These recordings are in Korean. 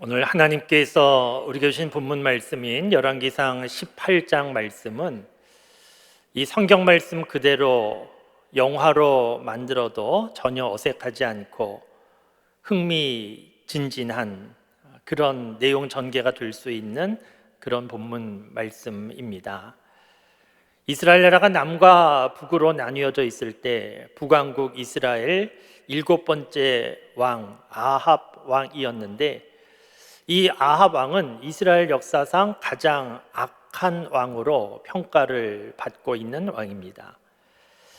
오늘 하나님께서 우리에게 주신 본문 말씀인 열왕기상 18장 말씀은 이 성경 말씀 그대로 영화로 만들어도 전혀 어색하지 않고 흥미진진한 그런 내용 전개가 될 수 있는 그런 본문 말씀입니다. 이스라엘 나라가 남과 북으로 나뉘어져 있을 때 북왕국 이스라엘 7번째 왕 아합 왕이었는데, 이 아합 왕은 이스라엘 역사상 가장 악한 왕으로 평가를 받고 있는 왕입니다.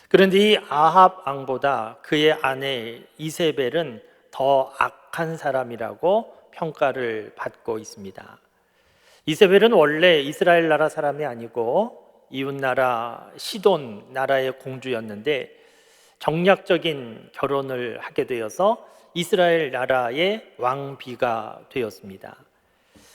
그런데 이 아합 왕보다 그의 아내 이세벨은 더 악한 사람이라고 평가를 받고 있습니다. 이세벨은 원래 이스라엘 나라 사람이 아니고 이웃나라 시돈 나라의 공주였는데, 정략적인 결혼을 하게 되어서 이스라엘 나라의 왕비가 되었습니다.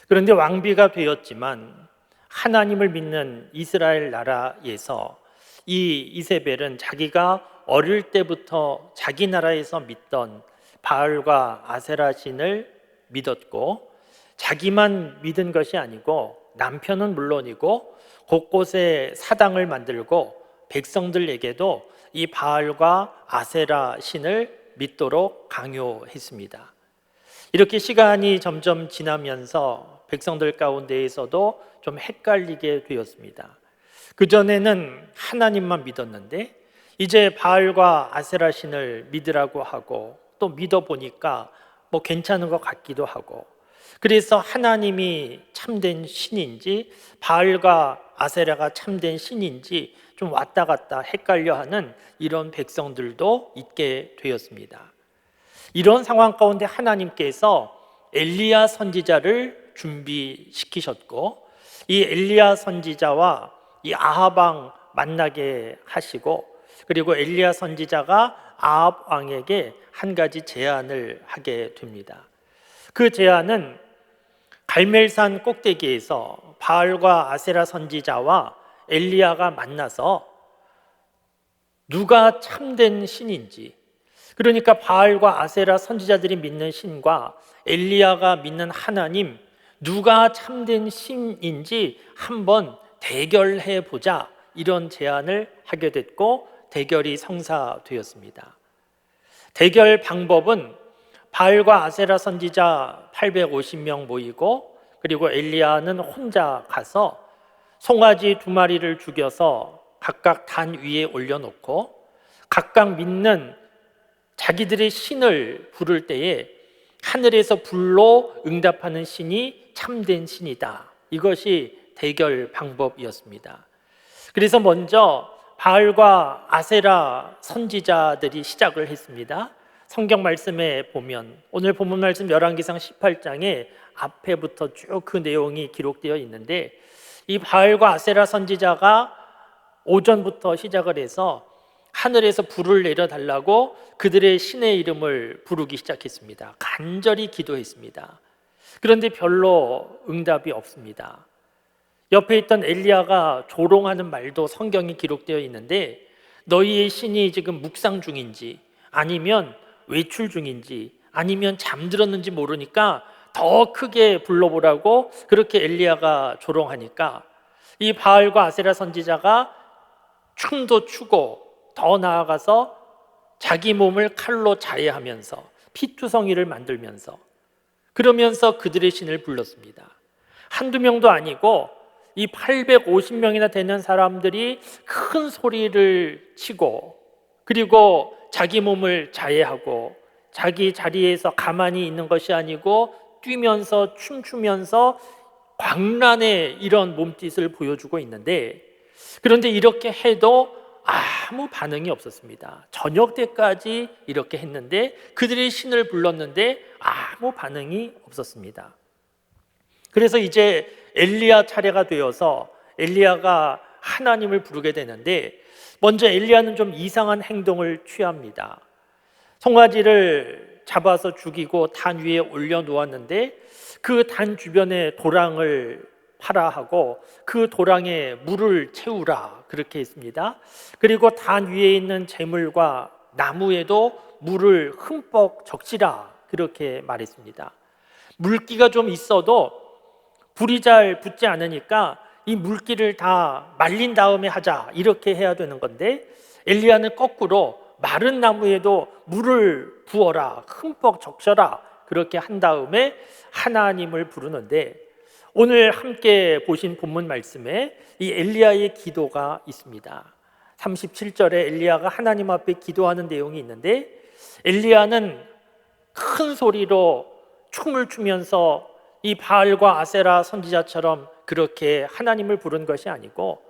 그런데 왕비가 되었지만 하나님을 믿는 이스라엘 나라에서 이 이세벨은 자기가 어릴 때부터 자기 나라에서 믿던 바알과 아세라 신을 믿었고, 자기만 믿은 것이 아니고 남편은 물론이고 곳곳에 사당을 만들고 백성들에게도 이 바알과 아세라 신을 믿도록 강요했습니다. 이렇게 시간이 점점 지나면서 백성들 가운데에서도 좀 헷갈리게 되었습니다. 그전에는 하나님만 믿었는데 이제 바알과 아세라 신을 믿으라고 하고, 또 믿어보니까 뭐 괜찮은 것 같기도 하고, 그래서 하나님이 참된 신인지 바알과 아세라가 참된 신인지 좀 왔다 갔다 헷갈려하는 이런 백성들도 있게 되었습니다. 이런 상황 가운데 하나님께서 엘리야 선지자를 준비시키셨고, 이 엘리야 선지자와 이 아합 왕 만나게 하시고, 그리고 엘리야 선지자가 아합 왕에게 한 가지 제안을 하게 됩니다. 그 제안은 갈멜산 꼭대기에서 바알과 아세라 선지자와 엘리야가 만나서 누가 참된 신인지, 그러니까 바알과 아세라 선지자들이 믿는 신과 엘리야가 믿는 하나님, 누가 참된 신인지 한번 대결해 보자, 이런 제안을 하게 됐고 대결이 성사되었습니다. 대결 방법은 바알과 아세라 선지자 850명 모이고, 그리고 엘리야는 혼자 가서 송아지 2마리를 죽여서 각각 단 위에 올려놓고 각각 믿는 자기들의 신을 부를 때에 하늘에서 불로 응답하는 신이 참된 신이다. 이것이 대결 방법이었습니다. 그래서 먼저 바알과 아세라 선지자들이 시작을 했습니다. 성경 말씀에 보면 오늘 본문 말씀 열왕기상 18장에 앞에부터 쭉 그 내용이 기록되어 있는데, 이 바알과 아세라 선지자가 오전부터 시작을 해서 하늘에서 불을 내려달라고 그들의 신의 이름을 부르기 시작했습니다. 간절히 기도했습니다. 그런데 별로 응답이 없습니다. 옆에 있던 엘리야가 조롱하는 말도 성경에 기록되어 있는데, 너희의 신이 지금 묵상 중인지 아니면 외출 중인지 아니면 잠들었는지 모르니까 더 크게 불러보라고 그렇게 엘리야가 조롱하니까 이 바알과 아세라 선지자가 춤도 추고 더 나아가서 자기 몸을 칼로 자해하면서 피투성이를 만들면서 그러면서 그들의 신을 불렀습니다. 한두 명도 아니고 이 850명이나 되는 사람들이 큰 소리를 치고, 그리고 자기 몸을 자해하고 자기 자리에서 가만히 있는 것이 아니고 뛰면서 춤추면서 광란의 이런 몸짓을 보여주고 있는데, 그런데 이렇게 해도 아무 반응이 없었습니다. 저녁 때까지 이렇게 했는데, 그들의 신을 불렀는데 아무 반응이 없었습니다. 그래서 이제 엘리야 차례가 되어서 엘리야가 하나님을 부르게 되는데, 먼저 엘리야는 좀 이상한 행동을 취합니다. 송아지를 잡아서 죽이고 단 위에 올려놓았는데 그 단 주변에 도랑을 파라 하고 그 도랑에 물을 채우라, 그렇게 했습니다. 그리고 단 위에 있는 재물과 나무에도 물을 흠뻑 적시라, 그렇게 말했습니다. 물기가 좀 있어도 불이 잘 붙지 않으니까 이 물기를 다 말린 다음에 하자, 이렇게 해야 되는 건데, 엘리야는 거꾸로 마른 나무에도 물을 부어라, 흠뻑 적셔라, 그렇게 한 다음에 하나님을 부르는데, 오늘 함께 보신 본문 말씀에 이 엘리야의 기도가 있습니다. 37절에 엘리야가 하나님 앞에 기도하는 내용이 있는데, 엘리야는 큰 소리로 춤을 추면서 이 바알과 아세라 선지자처럼 그렇게 하나님을 부른 것이 아니고,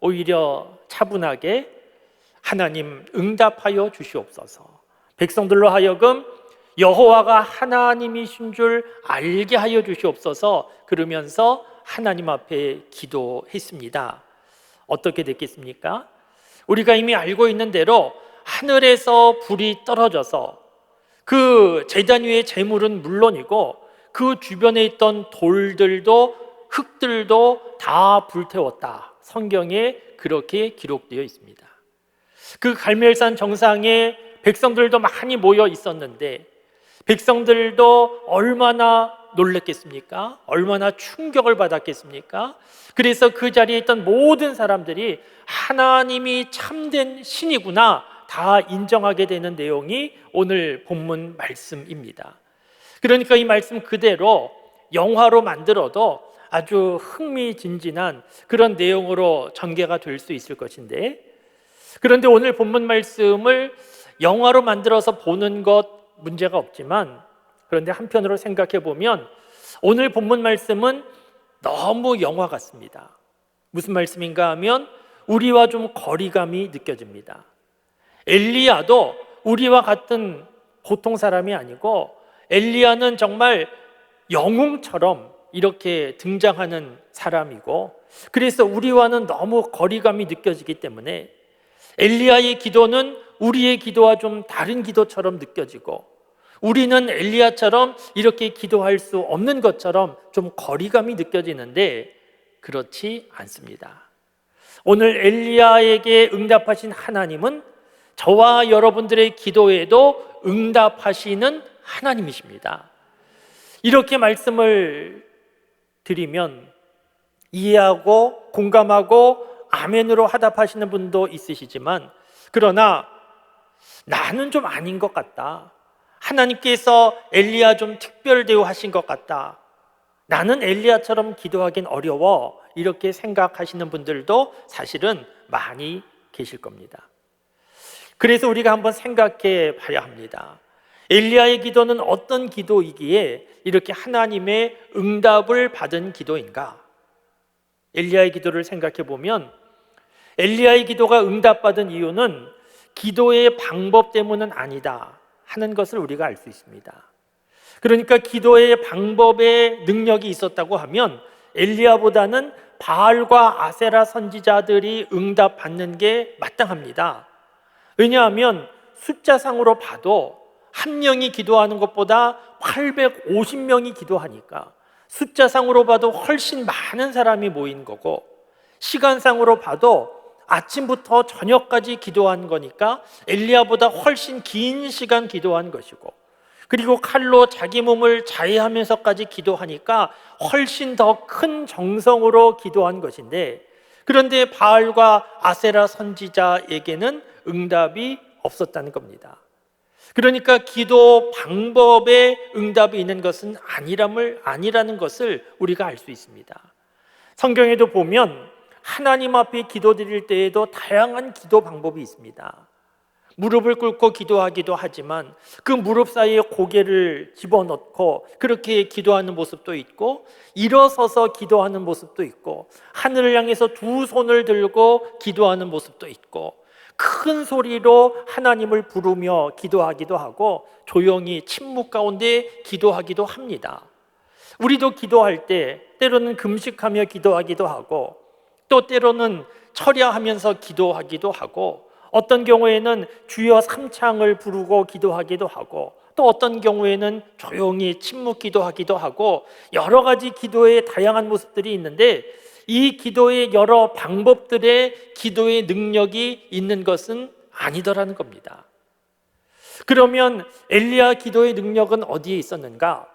오히려 차분하게 하나님 응답하여 주시옵소서, 백성들로 하여금 여호와가 하나님이신 줄 알게 하여 주시옵소서, 그러면서 하나님 앞에 기도했습니다. 어떻게 됐겠습니까? 우리가 이미 알고 있는 대로 하늘에서 불이 떨어져서 그 제단 위의 제물은 물론이고 그 주변에 있던 돌들도 흙들도 다 불태웠다. 성경에 그렇게 기록되어 있습니다. 그 갈멜산 정상에 백성들도 많이 모여 있었는데, 백성들도 얼마나 놀랬겠습니까? 얼마나 충격을 받았겠습니까? 그래서 그 자리에 있던 모든 사람들이 하나님이 참된 신이구나 다 인정하게 되는 내용이 오늘 본문 말씀입니다. 그러니까 이 말씀 그대로 영화로 만들어도 아주 흥미진진한 그런 내용으로 전개가 될 수 있을 것인데, 그런데 오늘 본문 말씀을 영화로 만들어서 보는 것 문제가 없지만, 그런데 한편으로 생각해 보면 오늘 본문 말씀은 너무 영화 같습니다. 무슨 말씀인가 하면 우리와 좀 거리감이 느껴집니다. 엘리야도 우리와 같은 보통 사람이 아니고, 엘리야는 정말 영웅처럼 이렇게 등장하는 사람이고, 그래서 우리와는 너무 거리감이 느껴지기 때문에 엘리야의 기도는 우리의 기도와 좀 다른 기도처럼 느껴지고, 우리는 엘리야처럼 이렇게 기도할 수 없는 것처럼 좀 거리감이 느껴지는데, 그렇지 않습니다. 오늘 엘리야에게 응답하신 하나님은 저와 여러분들의 기도에도 응답하시는 하나님이십니다. 이렇게 말씀을 드리면 이해하고 공감하고 아멘으로 화답하시는 분도 있으시지만, 그러나 나는 좀 아닌 것 같다, 하나님께서 엘리야 좀 특별 대우하신 것 같다, 나는 엘리야처럼 기도하긴 어려워, 이렇게 생각하시는 분들도 사실은 많이 계실 겁니다. 그래서 우리가 한번 생각해 봐야 합니다. 엘리야의 기도는 어떤 기도이기에 이렇게 하나님의 응답을 받은 기도인가? 엘리야의 기도를 생각해 보면 엘리야의 기도가 응답받은 이유는 기도의 방법 때문은 아니다 하는 것을 우리가 알 수 있습니다. 그러니까 기도의 방법에 능력이 있었다고 하면 엘리야보다는 바알과 아세라 선지자들이 응답받는 게 마땅합니다. 왜냐하면 숫자상으로 봐도 한 명이 기도하는 것보다 850명이 기도하니까 숫자상으로 봐도 훨씬 많은 사람이 모인 거고, 시간상으로 봐도 아침부터 저녁까지 기도한 거니까 엘리야보다 훨씬 긴 시간 기도한 것이고, 그리고 칼로 자기 몸을 자해하면서까지 기도하니까 훨씬 더 큰 정성으로 기도한 것인데, 그런데 바알과 아세라 선지자에게는 응답이 없었다는 겁니다. 그러니까 기도 방법에 응답이 있는 것은 아니라는 것을 우리가 알 수 있습니다. 성경에도 보면 하나님 앞에 기도드릴 때에도 다양한 기도 방법이 있습니다. 무릎을 꿇고 기도하기도 하지만 그 무릎 사이에 고개를 집어넣고 그렇게 기도하는 모습도 있고, 일어서서 기도하는 모습도 있고, 하늘을 향해서 두 손을 들고 기도하는 모습도 있고, 큰 소리로 하나님을 부르며 기도하기도 하고, 조용히 침묵 가운데 기도하기도 합니다. 우리도 기도할 때 때로는 금식하며 기도하기도 하고, 또 때로는 철야하면서 기도하기도 하고, 어떤 경우에는 주여 삼창을 부르고 기도하기도 하고, 또 어떤 경우에는 조용히 침묵 기도하기도 하고, 여러 가지 기도의 다양한 모습들이 있는데, 이 기도의 여러 방법들의 기도의 능력이 있는 것은 아니더라는 겁니다. 그러면 엘리야 기도의 능력은 어디에 있었는가?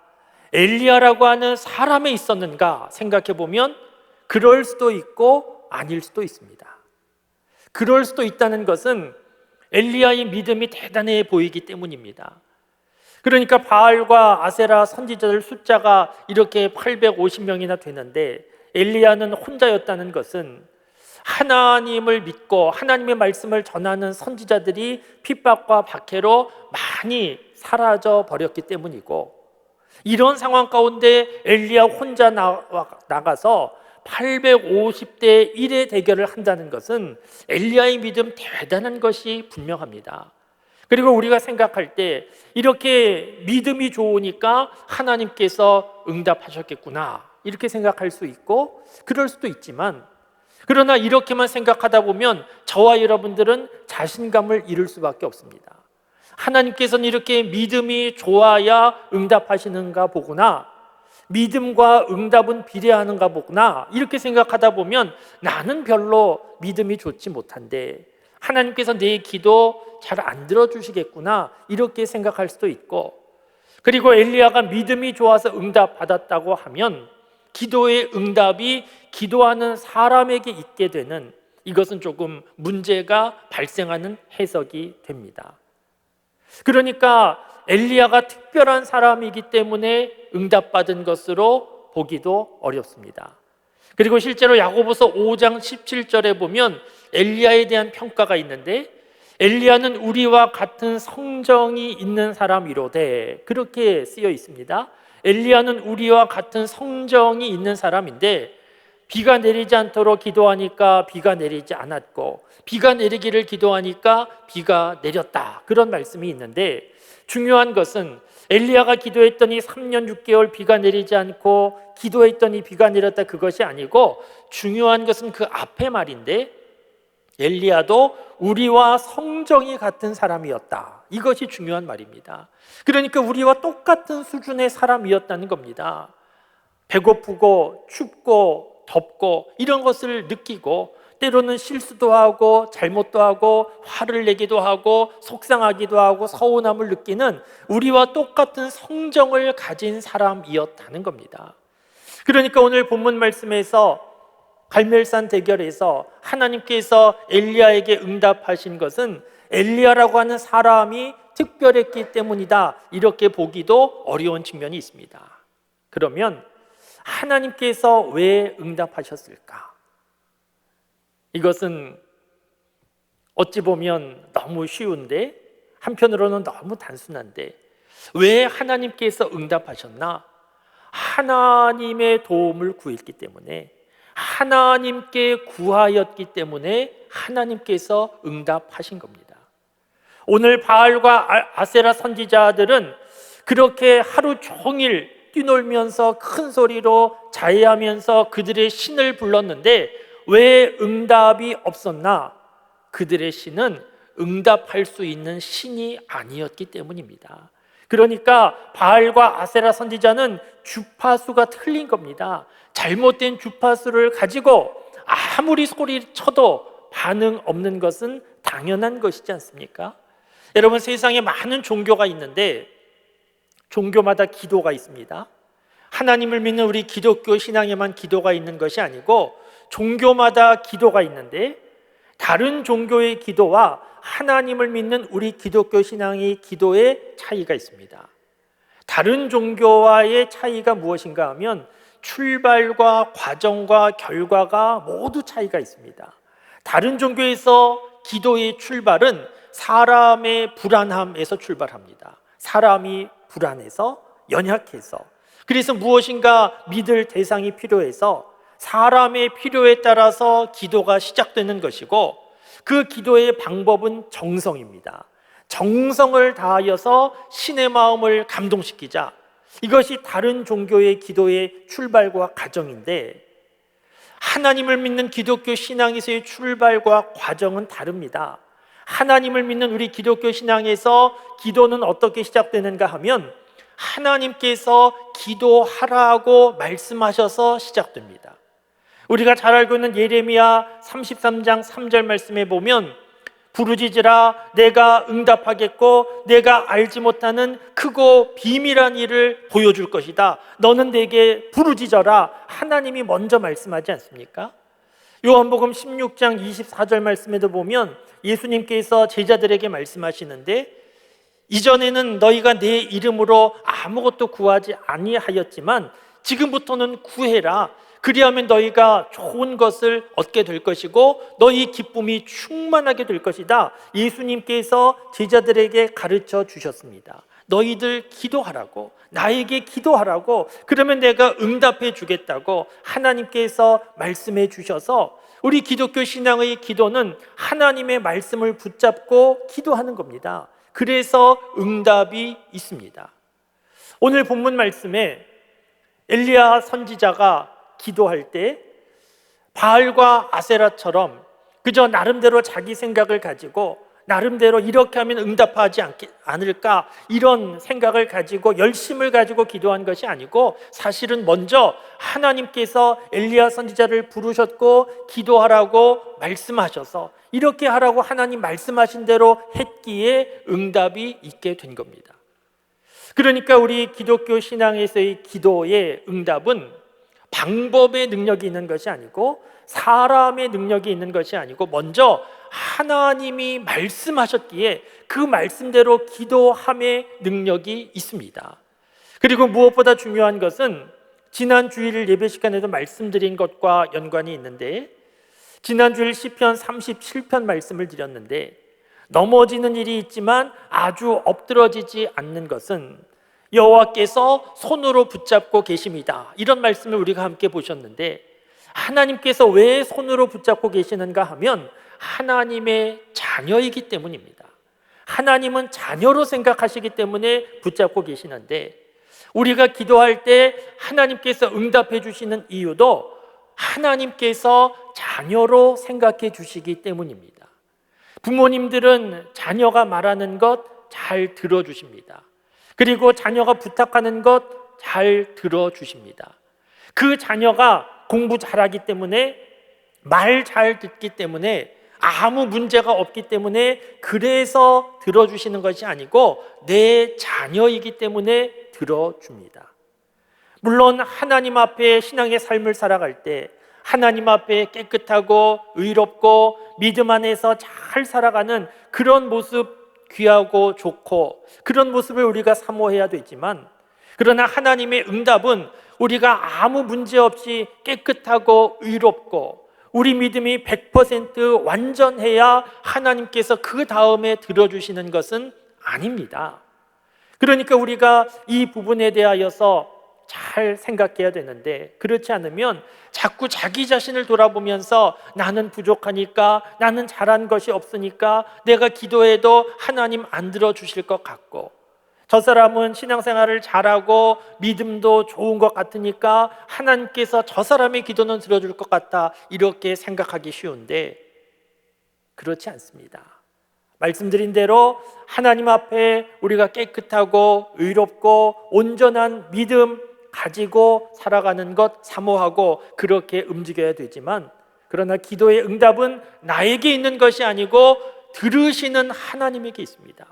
엘리야라고 하는 사람에 있었는가 생각해 보면 그럴 수도 있고 아닐 수도 있습니다. 그럴 수도 있다는 것은 엘리야의 믿음이 대단해 보이기 때문입니다. 그러니까 바알과 아세라 선지자들 숫자가 이렇게 850명이나 되는데 엘리야는 혼자였다는 것은 하나님을 믿고 하나님의 말씀을 전하는 선지자들이 핍박과 박해로 많이 사라져 버렸기 때문이고, 이런 상황 가운데 엘리야 혼자 나가서 850대 1의 대결을 한다는 것은 엘리야의 믿음 대단한 것이 분명합니다. 그리고 우리가 생각할 때 이렇게 믿음이 좋으니까 하나님께서 응답하셨겠구나 이렇게 생각할 수 있고 그럴 수도 있지만, 그러나 이렇게만 생각하다 보면 저와 여러분들은 자신감을 잃을 수밖에 없습니다. 하나님께서는 이렇게 믿음이 좋아야 응답하시는가 보구나, 믿음과 응답은 비례하는가 보구나 이렇게 생각하다 보면 나는 별로 믿음이 좋지 못한데 하나님께서 내 기도 잘 안 들어주시겠구나 이렇게 생각할 수도 있고, 그리고 엘리야가 믿음이 좋아서 응답받았다고 하면 기도의 응답이 기도하는 사람에게 있게 되는, 이것은 조금 문제가 발생하는 해석이 됩니다. 그러니까 엘리야가 특별한 사람이기 때문에 응답받은 것으로 보기도 어렵습니다. 그리고 실제로 야고보서 5장 17절에 보면 엘리야에 대한 평가가 있는데, 엘리야는 우리와 같은 성정이 있는 사람이로되 그렇게 쓰여 있습니다. 엘리야는 우리와 같은 성정이 있는 사람인데 비가 내리지 않도록 기도하니까 비가 내리지 않았고 비가 내리기를 기도하니까 비가 내렸다, 그런 말씀이 있는데, 중요한 것은 엘리야가 기도했더니 3년 6개월 비가 내리지 않고 기도했더니 비가 내렸다, 그것이 아니고 중요한 것은 그 앞에 말인데, 엘리야도 우리와 성정이 같은 사람이었다, 이것이 중요한 말입니다. 그러니까 우리와 똑같은 수준의 사람이었다는 겁니다. 배고프고 춥고 덥고 이런 것을 느끼고 때로는 실수도 하고 잘못도 하고 화를 내기도 하고 속상하기도 하고 서운함을 느끼는 우리와 똑같은 성정을 가진 사람이었다는 겁니다. 그러니까 오늘 본문 말씀에서 갈멜산 대결에서 하나님께서 엘리야에게 응답하신 것은 엘리야라고 하는 사람이 특별했기 때문이다, 이렇게 보기도 어려운 측면이 있습니다. 그러면 하나님께서 왜 응답하셨을까? 이것은 어찌 보면 너무 쉬운데 한편으로는 너무 단순한데, 왜 하나님께서 응답하셨나? 하나님의 도움을 구했기 때문에, 하나님께 구하였기 때문에 하나님께서 응답하신 겁니다. 오늘 바알과 아세라 선지자들은 그렇게 하루 종일 뛰놀면서 큰 소리로 자해하면서 그들의 신을 불렀는데 왜 응답이 없었나? 그들의 신은 응답할 수 있는 신이 아니었기 때문입니다. 그러니까 바알과 아세라 선지자는 주파수가 틀린 겁니다. 잘못된 주파수를 가지고 아무리 소리쳐도 반응 없는 것은 당연한 것이지 않습니까? 여러분, 세상에 많은 종교가 있는데 종교마다 기도가 있습니다. 하나님을 믿는 우리 기독교 신앙에만 기도가 있는 것이 아니고 종교마다 기도가 있는데, 다른 종교의 기도와 하나님을 믿는 우리 기독교 신앙의 기도의 차이가 있습니다. 다른 종교와의 차이가 무엇인가 하면 출발과 과정과 결과가 모두 차이가 있습니다. 다른 종교에서 기도의 출발은 사람의 불안함에서 출발합니다. 사람이 불안해서, 연약해서, 그래서 무엇인가 믿을 대상이 필요해서 사람의 필요에 따라서 기도가 시작되는 것이고, 그 기도의 방법은 정성입니다. 정성을 다하여서 신의 마음을 감동시키자, 이것이 다른 종교의 기도의 출발과 과정인데, 하나님을 믿는 기독교 신앙에서의 출발과 과정은 다릅니다. 하나님을 믿는 우리 기독교 신앙에서 기도는 어떻게 시작되는가 하면 하나님께서 기도하라고 말씀하셔서 시작됩니다. 우리가 잘 알고 있는 예레미야 33장 3절 말씀에 보면 부르짖으라 내가 응답하겠고 내가 알지 못하는 크고 비밀한 일을 보여줄 것이다. 너는 내게 부르짖어라. 하나님이 먼저 말씀하지 않습니까? 요한복음 16장 24절 말씀에도 보면 예수님께서 제자들에게 말씀하시는데, 이전에는 너희가 내 이름으로 아무것도 구하지 아니하였지만 지금부터는 구해라. 그리하면 너희가 좋은 것을 얻게 될 것이고 너희 기쁨이 충만하게 될 것이다. 예수님께서 제자들에게 가르쳐 주셨습니다. 너희들 기도하라고, 나에게 기도하라고, 그러면 내가 응답해 주겠다고 하나님께서 말씀해 주셔서 우리 기독교 신앙의 기도는 하나님의 말씀을 붙잡고 기도하는 겁니다. 그래서 응답이 있습니다. 오늘 본문 말씀에 엘리야 선지자가 기도할 때 바알과 아세라처럼 그저 나름대로 자기 생각을 가지고 나름대로 이렇게 하면 응답하지 않을까 이런 생각을 가지고 열심을 가지고 기도한 것이 아니고, 사실은 먼저 하나님께서 엘리야 선지자를 부르셨고 기도하라고 말씀하셔서 이렇게 하라고 하나님 말씀하신 대로 했기에 응답이 있게 된 겁니다. 그러니까 우리 기독교 신앙에서의 기도의 응답은 방법의 능력이 있는 것이 아니고 사람의 능력이 있는 것이 아니고 먼저 하나님이 말씀하셨기에 그 말씀대로 기도함의 능력이 있습니다. 그리고 무엇보다 중요한 것은 지난 주일 예배 시간에도 말씀드린 것과 연관이 있는데, 지난 주일 시편 37편 말씀을 드렸는데, 넘어지는 일이 있지만 아주 엎드러지지 않는 것은 여호와께서 손으로 붙잡고 계십니다. 이런 말씀을 우리가 함께 보셨는데, 하나님께서 왜 손으로 붙잡고 계시는가 하면 하나님의 자녀이기 때문입니다. 하나님은 자녀로 생각하시기 때문에 붙잡고 계시는데, 우리가 기도할 때 하나님께서 응답해 주시는 이유도 하나님께서 자녀로 생각해 주시기 때문입니다. 부모님들은 자녀가 말하는 것 잘 들어주십니다. 그리고 자녀가 부탁하는 것 잘 들어주십니다. 그 자녀가 공부 잘하기 때문에, 말 잘 듣기 때문에, 아무 문제가 없기 때문에 그래서 들어주시는 것이 아니고 내 자녀이기 때문에 들어줍니다. 물론 하나님 앞에 신앙의 삶을 살아갈 때 하나님 앞에 깨끗하고 의롭고 믿음 안에서 잘 살아가는 그런 모습 귀하고 좋고 그런 모습을 우리가 사모해야 되지만, 그러나 하나님의 응답은 우리가 아무 문제 없이 깨끗하고 의롭고 우리 믿음이 100% 완전해야 하나님께서 그 다음에 들어주시는 것은 아닙니다. 그러니까 우리가 이 부분에 대하여서 잘 생각해야 되는데, 그렇지 않으면 자꾸 자기 자신을 돌아보면서 나는 부족하니까, 나는 잘한 것이 없으니까 내가 기도해도 하나님 안 들어주실 것 같고, 저 사람은 신앙생활을 잘하고 믿음도 좋은 것 같으니까 하나님께서 저 사람의 기도는 들어줄 것 같다, 이렇게 생각하기 쉬운데 그렇지 않습니다. 말씀드린 대로 하나님 앞에 우리가 깨끗하고 의롭고 온전한 믿음 가지고 살아가는 것 사모하고 그렇게 움직여야 되지만, 그러나 기도의 응답은 나에게 있는 것이 아니고 들으시는 하나님에게 있습니다.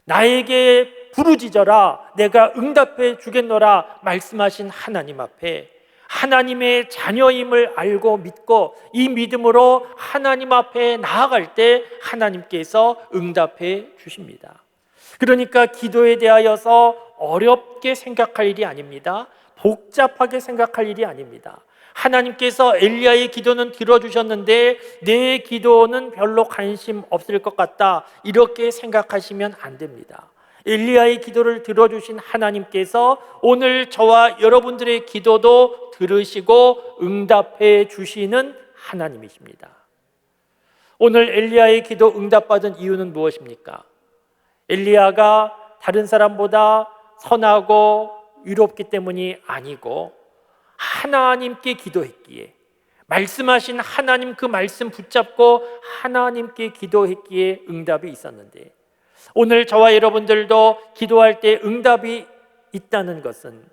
나에게 부르짖어라 내가 응답해 주겠노라 말씀하신 하나님 앞에 하나님의 자녀임을 알고 믿고 이 믿음으로 하나님 앞에 나아갈 때 하나님께서 응답해 주십니다. 그러니까 기도에 대하여서 어렵게 생각할 일이 아닙니다. 복잡하게 생각할 일이 아닙니다. 하나님께서 엘리야의 기도는 들어주셨는데 내 기도는 별로 관심 없을 것 같다, 이렇게 생각하시면 안 됩니다. 엘리야의 기도를 들어주신 하나님께서 오늘 저와 여러분들의 기도도 들으시고 응답해 주시는 하나님이십니다. 오늘 엘리야의 기도 응답받은 이유는 무엇입니까? 엘리야가 다른 사람보다 선하고 의롭기 때문이 아니고 하나님께 기도했기에, 말씀하신 하나님 그 말씀 붙잡고 하나님께 기도했기에 응답이 있었는데, 오늘 저와 여러분들도 기도할 때 응답이 있다는 것은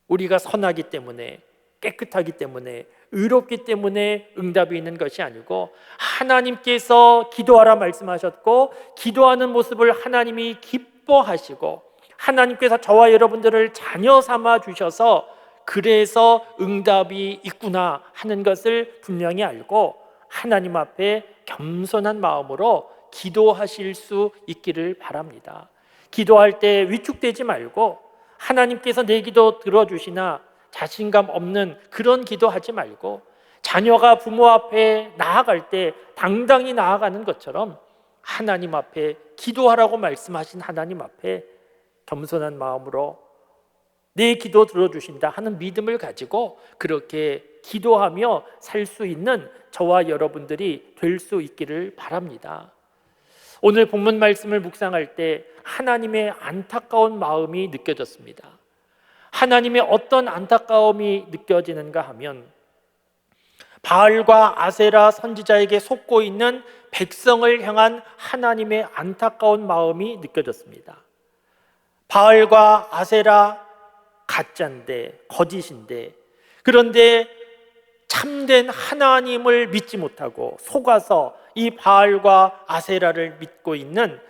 우리가 선하기 때문에, 깨끗하기 때문에, 의롭기 때문에 응답이 있는 것이 아니고, 하나님께서 기도하라 말씀하셨고 기도하는 모습을 하나님이 기뻐하시고 하나님께서 저와 여러분들을 자녀 삼아 주셔서 그래서 응답이 있구나 하는 것을 분명히 알고 하나님 앞에 겸손한 마음으로 기도하실 수 있기를 바랍니다. 기도할 때 위축되지 말고 하나님께서 내 기도 들어주시나 자신감 없는 그런 기도하지 말고, 자녀가 부모 앞에 나아갈 때 당당히 나아가는 것처럼 하나님 앞에 기도하라고 말씀하신 하나님 앞에 겸손한 마음으로 내 기도 들어주신다 하는 믿음을 가지고 그렇게 기도하며 살 수 있는 저와 여러분들이 될 수 있기를 바랍니다. 오늘 본문 말씀을 묵상할 때 하나님의 안타까운 마음이 느껴졌습니다. 하나님의 어떤 안타까움이 느껴지는가 하면, 바알과 아세라 선지자에게 속고 있는 백성을 향한 하나님의 안타까운 마음이 느껴졌습니다. 바알과 아세라 가짜인데, 거짓인데, 그런데 참된 하나님을 믿지 못하고 속아서 이 바알과 아세라를 믿고 있는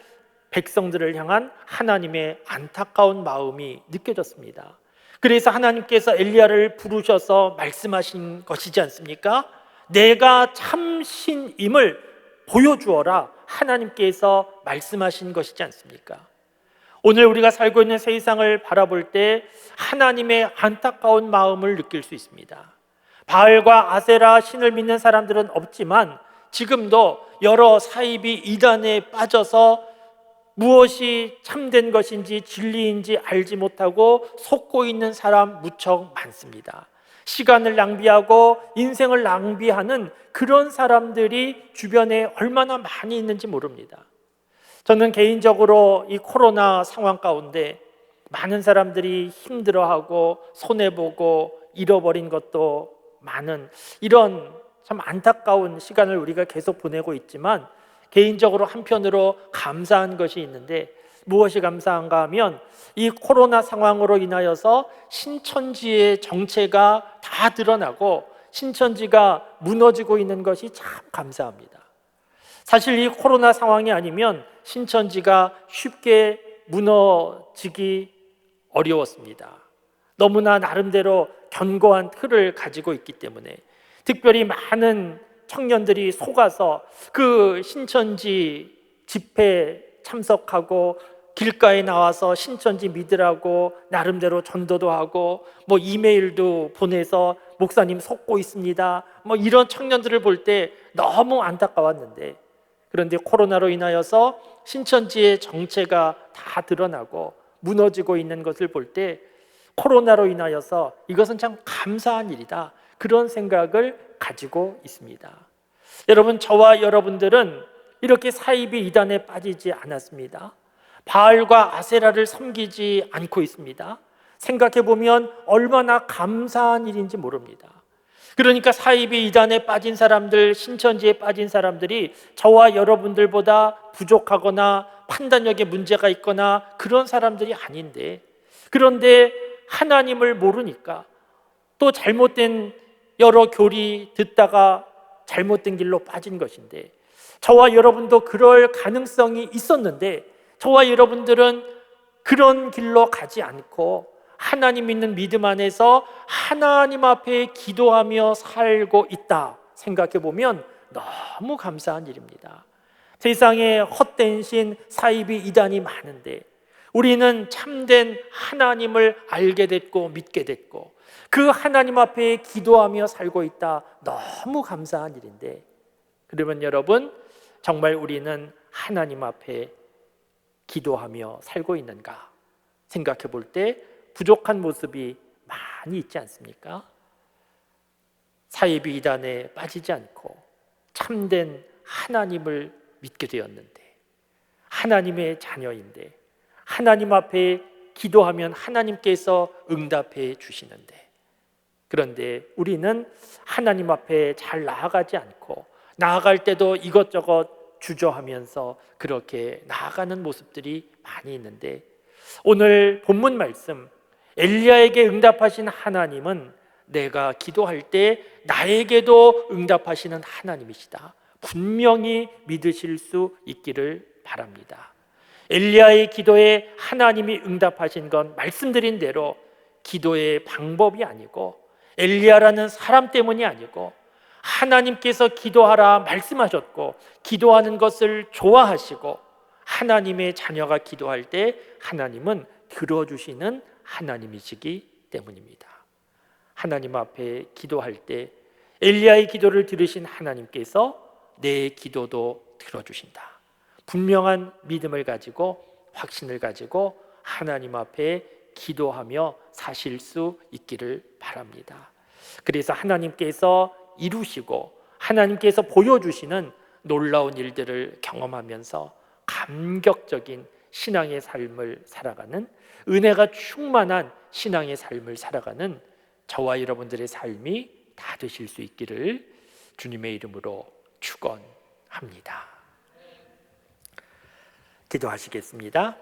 백성들을 향한 하나님의 안타까운 마음이 느껴졌습니다. 그래서 하나님께서 엘리야를 부르셔서 말씀하신 것이지 않습니까? 내가 참신임을 보여주어라 하나님께서 말씀하신 것이지 않습니까? 오늘 우리가 살고 있는 세상을 바라볼 때 하나님의 안타까운 마음을 느낄 수 있습니다. 바알과 아세라 신을 믿는 사람들은 없지만 지금도 여러 사이비 이단에 빠져서 무엇이 참된 것인지 진리인지 알지 못하고 속고 있는 사람 무척 많습니다. 시간을 낭비하고 인생을 낭비하는 그런 사람들이 주변에 얼마나 많이 있는지 모릅니다. 저는 개인적으로 이 코로나 상황 가운데 많은 사람들이 힘들어하고 손해보고 잃어버린 것도 많은 이런 참 안타까운 시간을 우리가 계속 보내고 있지만, 개인적으로 한편으로 감사한 것이 있는데, 무엇이 감사한가 하면 이 코로나 상황으로 인하여서 신천지의 정체가 다 드러나고 신천지가 무너지고 있는 것이 참 감사합니다. 사실 이 코로나 상황이 아니면 신천지가 쉽게 무너지기 어려웠습니다. 너무나 나름대로 견고한 틀을 가지고 있기 때문에, 특별히 많은 청년들이 속아서 그 신천지 집회에 참석하고 길가에 나와서 신천지 믿으라고 나름대로 전도도 하고 이메일도 보내서 목사님 속고 있습니다 이런 청년들을 볼 때 너무 안타까웠는데, 그런데 코로나로 인하여서 신천지의 정체가 다 드러나고 무너지고 있는 것을 볼 때 코로나로 인하여서 이것은 참 감사한 일이다, 그런 생각을 가지고 있습니다. 여러분, 저와 여러분들은 이렇게 사이비 이단에 빠지지 않았습니다. 바알과 아세라를 섬기지 않고 있습니다. 생각해 보면 얼마나 감사한 일인지 모릅니다. 그러니까 사이비 이단에 빠진 사람들, 신천지에 빠진 사람들이 저와 여러분들보다 부족하거나 판단력에 문제가 있거나 그런 사람들이 아닌데, 그런데 하나님을 모르니까 또 잘못된 여러 교리 듣다가 잘못된 길로 빠진 것인데, 저와 여러분도 그럴 가능성이 있었는데 저와 여러분들은 그런 길로 가지 않고 하나님 믿는 믿음 안에서 하나님 앞에 기도하며 살고 있다 생각해 보면 너무 감사한 일입니다. 세상에 헛된 신, 사이비 이단이 많은데 우리는 참된 하나님을 알게 됐고 믿게 됐고 그 하나님 앞에 기도하며 살고 있다. 너무 감사한 일인데, 그러면 여러분, 정말 우리는 하나님 앞에 기도하며 살고 있는가 생각해 볼 때 부족한 모습이 많이 있지 않습니까? 사이비 이단에 빠지지 않고 참된 하나님을 믿게 되었는데, 하나님의 자녀인데, 하나님 앞에 기도하면 하나님께서 응답해 주시는데, 그런데 우리는 하나님 앞에 잘 나아가지 않고 나아갈 때도 이것저것 주저하면서 그렇게 나아가는 모습들이 많이 있는데, 오늘 본문 말씀 엘리야에게 응답하신 하나님은 내가 기도할 때 나에게도 응답하시는 하나님이시다. 분명히 믿으실 수 있기를 바랍니다. 엘리야의 기도에 하나님이 응답하신 건 말씀드린 대로 기도의 방법이 아니고 엘리야라는 사람 때문이 아니고 하나님께서 기도하라 말씀하셨고 기도하는 것을 좋아하시고 하나님의 자녀가 기도할 때 하나님은 들어주시는 하나님이시기 때문입니다. 하나님 앞에 기도할 때 엘리야의 기도를 들으신 하나님께서 내 기도도 들어주신다. 분명한 믿음을 가지고 확신을 가지고 하나님 앞에 기도하며 사실 수 있기를 바랍니다. 그래서 하나님께서 이루시고 하나님께서 보여주시는 놀라운 일들을 경험하면서 감격적인 신앙의 삶을 살아가는, 은혜가 충만한 신앙의 삶을 살아가는 저와 여러분들의 삶이 다 되실 수 있기를 주님의 이름으로 축원합니다. 기도하시겠습니다.